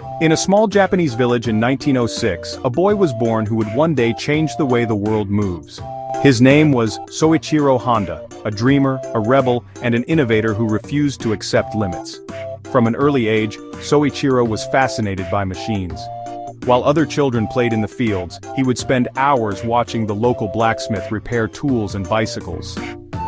In a small Japanese village in 1906, a boy was born who would one day change the way the world moves. His name was Soichiro Honda, a dreamer, a rebel, and an innovator who refused to accept limits. From an early age, Soichiro was fascinated by machines. While other children played in the fields, he would spend hours watching the local blacksmith repair tools and bicycles.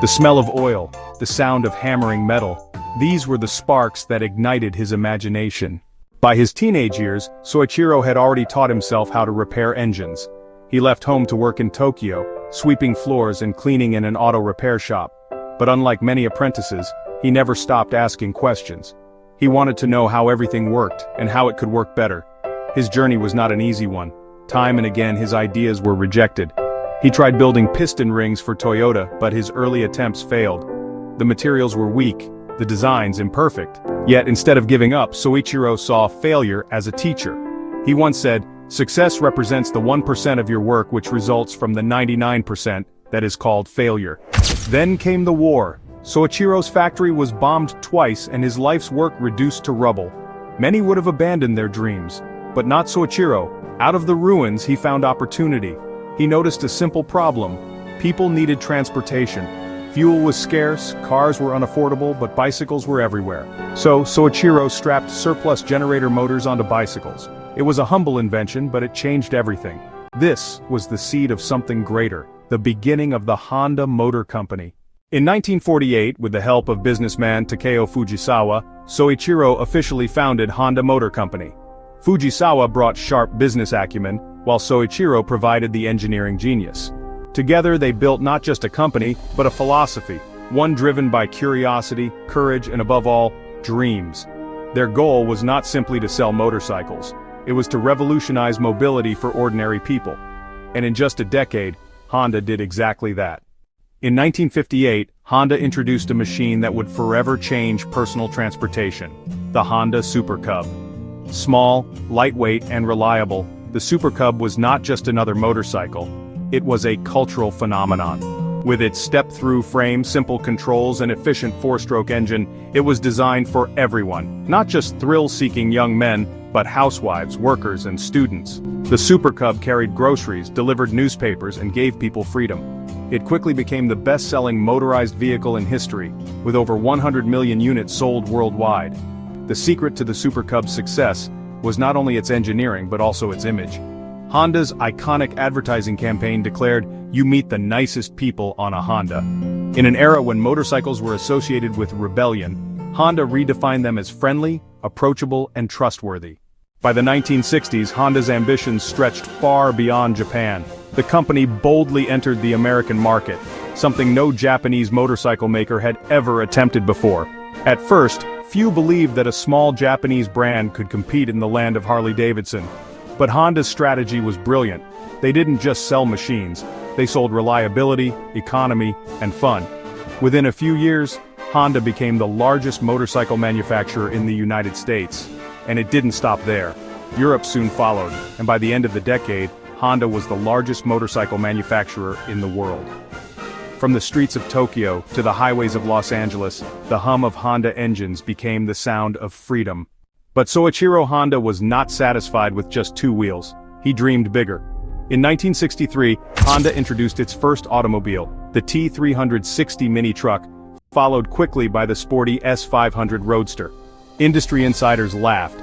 The smell of oil, the sound of hammering metal, these were the sparks that ignited his imagination. By his teenage years, Soichiro had already taught himself how to repair engines. He left home to work in Tokyo, sweeping floors and cleaning in an auto repair shop. But unlike many apprentices, he never stopped asking questions. He wanted to know how everything worked and how it could work better. His journey was not an easy one. Time and again his ideas were rejected. He tried building piston rings for Toyota, but his early attempts failed. The materials were weak, the designs imperfect. Yet instead of giving up, Soichiro saw failure as a teacher. He once said, "Success represents the 1% of your work which results from the 99% that is called failure." Then came the war. Soichiro's factory was bombed twice and his life's work reduced to rubble. Many would have abandoned their dreams. But not Soichiro. Out of the ruins he found opportunity. He noticed a simple problem. People needed transportation. Fuel was scarce, cars were unaffordable, but bicycles were everywhere. So Soichiro strapped surplus generator motors onto bicycles. It was a humble invention, but it changed everything. This was the seed of something greater, the beginning of the Honda Motor Company. In 1948, with the help of businessman Takeo Fujisawa, Soichiro officially founded Honda Motor Company. Fujisawa brought sharp business acumen, while Soichiro provided the engineering genius. Together they built not just a company, but a philosophy, one driven by curiosity, courage, and above all, dreams. Their goal was not simply to sell motorcycles. It was to revolutionize mobility for ordinary people. And in just a decade, Honda did exactly that. In 1958, Honda introduced a machine that would forever change personal transportation, the Honda Super Cub. Small, lightweight, and reliable, the Super Cub was not just another motorcycle. It was a cultural phenomenon. With its step-through frame, simple controls, and efficient four-stroke engine, it was designed for everyone, not just thrill-seeking young men, but housewives, workers, and students. The Super Cub carried groceries, delivered newspapers, and gave people freedom. It quickly became the best-selling motorized vehicle in history, with over 100 million units sold worldwide. The secret to the Super Cub's success was not only its engineering but also its image. Honda's iconic advertising campaign declared, "You meet the nicest people on a Honda." In an era when motorcycles were associated with rebellion, Honda redefined them as friendly, approachable, and trustworthy. By the 1960s, Honda's ambitions stretched far beyond Japan. The company boldly entered the American market, something no Japanese motorcycle maker had ever attempted before. At first, few believed that a small Japanese brand could compete in the land of Harley-Davidson. But Honda's strategy was brilliant. They didn't just sell machines, they sold reliability, economy, and fun. Within a few years, Honda became the largest motorcycle manufacturer in the United States. And it didn't stop there. Europe soon followed, and by the end of the decade, Honda was the largest motorcycle manufacturer in the world. From the streets of Tokyo to the highways of Los Angeles, the hum of Honda engines became the sound of freedom. But Soichiro Honda was not satisfied with just two wheels. He dreamed bigger. In 1963, Honda introduced its first automobile, the T360 mini truck, followed quickly by the sporty S500 Roadster. Industry insiders laughed.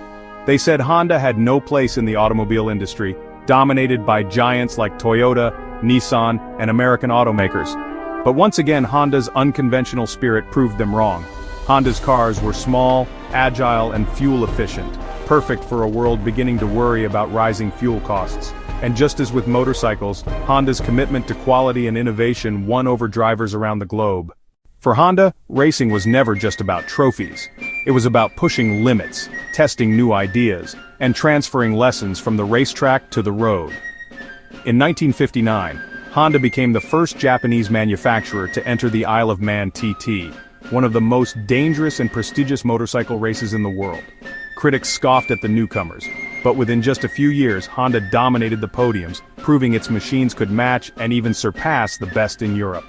They said Honda had no place in the automobile industry, dominated by giants like Toyota, Nissan, and American automakers. But once again, Honda's unconventional spirit proved them wrong. Honda's cars were small, agile, and fuel-efficient, perfect for a world beginning to worry about rising fuel costs. And just as with motorcycles, Honda's commitment to quality and innovation won over drivers around the globe. For Honda, racing was never just about trophies. It was about pushing limits, testing new ideas, and transferring lessons from the racetrack to the road. In 1959, Honda became the first Japanese manufacturer to enter the Isle of Man TT, one of the most dangerous and prestigious motorcycle races in the world. Critics scoffed at the newcomers, but within just a few years, Honda dominated the podiums, proving its machines could match and even surpass the best in Europe.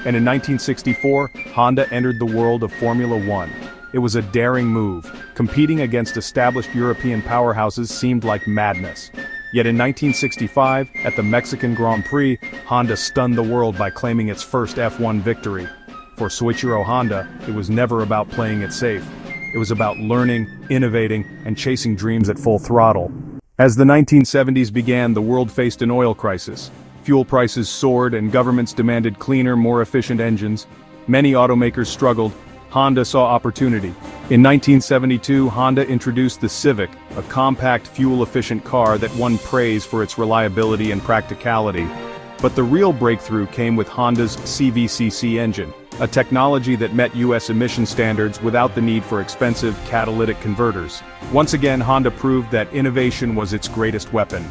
And in 1964, Honda entered the world of Formula One. It was a daring move. Competing against established European powerhouses seemed like madness. Yet in 1965, at the Mexican Grand Prix, Honda stunned the world by claiming its first F1 victory. For Soichiro Honda, it was never about playing it safe. It was about learning, innovating, and chasing dreams at full throttle. As the 1970s began, the world faced an oil crisis. Fuel prices soared and governments demanded cleaner, more efficient engines. Many automakers struggled. Honda saw opportunity. In 1972, Honda introduced the Civic, a compact, fuel-efficient car that won praise for its reliability and practicality. But the real breakthrough came with Honda's CVCC engine, a technology that met US emission standards without the need for expensive catalytic converters. Once again, Honda proved that innovation was its greatest weapon.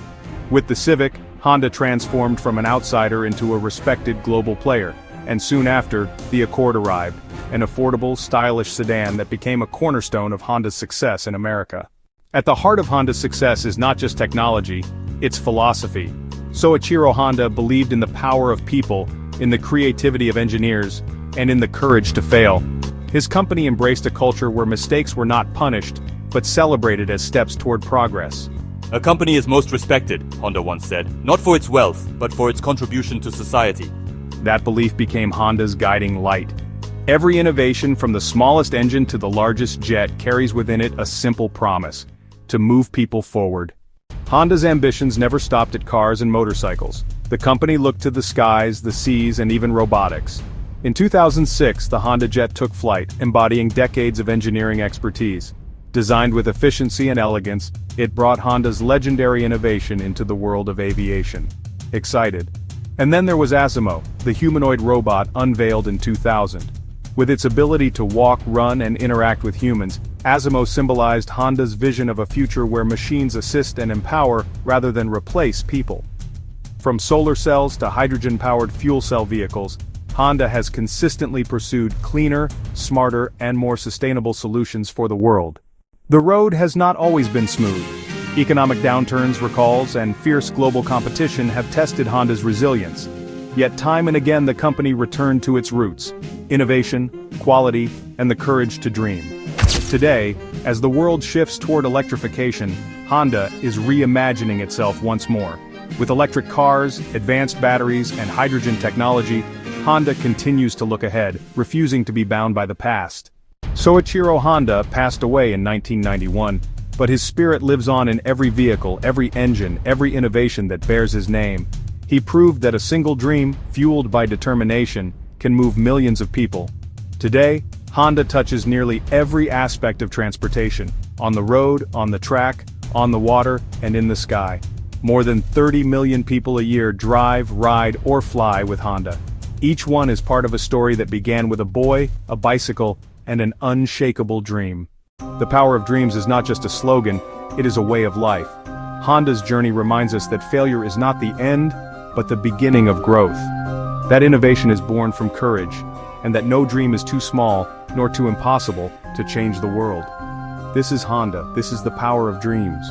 With the Civic, Honda transformed from an outsider into a respected global player. And soon after, the Accord arrived, an affordable, stylish sedan that became a cornerstone of Honda's success in America. At the heart of Honda's success is not just technology, it's philosophy. Soichiro Honda believed in the power of people, in the creativity of engineers, and in the courage to fail. His company embraced a culture where mistakes were not punished, but celebrated as steps toward progress. A company is most respected, Honda once said, not for its wealth, but for its contribution to society. That belief became Honda's guiding light. Every innovation from the smallest engine to the largest jet carries within it a simple promise: to move people forward. Honda's ambitions never stopped at cars and motorcycles. The company looked to the skies, the seas, and even robotics. In 2006, the Honda Jet took flight, embodying decades of engineering expertise. Designed with efficiency and elegance, it brought Honda's legendary innovation into the world of aviation. Excited. And then there was Asimo, the humanoid robot unveiled in 2000. With its ability to walk, run, and interact with humans, Asimo symbolized Honda's vision of a future where machines assist and empower rather than replace people. From solar cells to hydrogen-powered fuel cell vehicles, Honda has consistently pursued cleaner, smarter, and more sustainable solutions for the world. The road has not always been smooth. Economic downturns, recalls, and fierce global competition have tested Honda's resilience. Yet time and again the company returned to its roots: innovation, quality, and the courage to dream. Today, as the world shifts toward electrification, Honda is reimagining itself once more. With electric cars, advanced batteries, and hydrogen technology, Honda continues to look ahead, refusing to be bound by the past. Soichiro Honda passed away in 1991, but his spirit lives on in every vehicle, every engine, every innovation that bears his name. He proved that a single dream, fueled by determination, can move millions of people. Today, Honda touches nearly every aspect of transportation: on the road, on the track, on the water, and in the sky. More than 30 million people a year drive, ride, or fly with Honda. Each one is part of a story that began with a boy, a bicycle, and an unshakable dream. The power of dreams is not just a slogan, it is a way of life. Honda's journey reminds us that failure is not the end, but the beginning of growth. That innovation is born from courage, and that no dream is too small, nor too impossible, to change the world. This is Honda, this is the power of dreams.